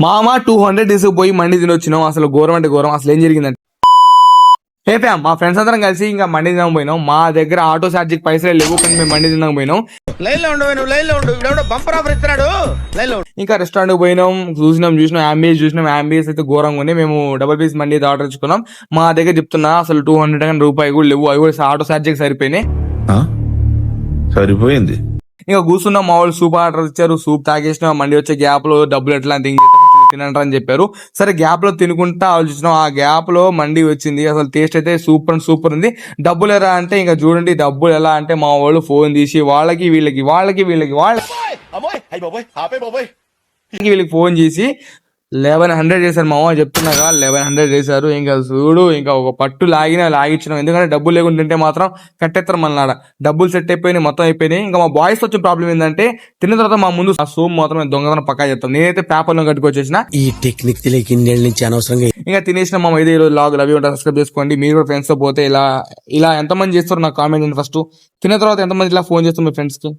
మామ 200 తీసుకుపోయి మండి తినొచ్చినాం. అసలు ఘోరం అంటే ఘోరం. అసలు ఏం జరిగిందంటే ఏ ఫ్యామ్ మా ఫ్రెండ్స్ అందరం కలిసి ఇంకా మండి తినడం పోయినాం. మా దగ్గర ఆటో ఛార్జీకి పైసలు లేవు, కానీ మేము మండి తినడం పోయినాం. ఇంకా రెస్టారెంట్ పోయినాం, చూసినాం అంబియన్స్ అయితే ఘోరంగా ఉంది. మేము డబుల్ పీస్ మండి ఆర్డర్ ఇచ్చుకున్నాం. మా దగ్గర చెప్తున్నా అసలు 200 రూపాయలు కూడా లేవు. అవి కూడా ఆటో ఛార్జీకి సరిపోయినాయి. సరిపోయింది. ఇంకా కూర్చున్నాం. మా వాళ్ళు సూప్ ఆర్డర్ ఇచ్చారు, సూప్ తాగేసిన. మండి వచ్చే గ్యాప్ లో డబ్బులు ఎట్లా తినంటారు అని చెప్పారు. సరే గ్యాప్ లో తినుకుంటా ఆలోచించినాం. ఆ గ్యాప్ లో మండి వచ్చింది. అసలు టేస్ట్ అయితే సూపర్ ఉంది. డబ్బులు ఎలా అంటే ఇంకా చూడండి, డబ్బులు ఎలా అంటే మా వాళ్ళు ఫోన్ తీసి వీళ్ళకి ఫోన్ చేసి 1100 చేశారు. మా అమ్మ చెప్తున్నాగా 1100 చేశారు. ఇంకా చూడు, ఇంకా ఒక పట్టు లాగించినాం. ఎందుకంటే డబ్బులు లేకుండా తింటే మాత్రం కట్టేస్తారు మళ్ళీ. డబ్బులు సెట్ అయిపోయినాయి, మొత్తం అయిపోయినాయి. ఇంకా మా బాయ్స్ వచ్చిన ప్రాబ్లం ఏంటంటే తిన్న తర్వాత మా ముందు ఆ సోమ్ మాత్రం దొంగతనం పక్కా చేస్తాం. నేనైతే పేపర్లో కట్టుకొచ్చేసిన ఈ టెక్నిక్ తెలియక ఇన్నేళ్ళ నుంచి అనవసరంగా ఇంకా తినేసిన. మా ఇదే ఈరోజు లాగ్ లవ్ ఉంటారు. సబ్స్క్రైబ్ చేసుకోండి. మీరు కూడా ఫ్రెండ్స్ తో పోతే ఇలా ఎంతమంది చేస్తారు నాకు కామెంట్ చేయండి. ఫస్ట్ తిన్న తర్వాత ఎంతమంది ఇలా ఫోన్ చేస్తారు మీ ఫ్రెండ్స్ కి.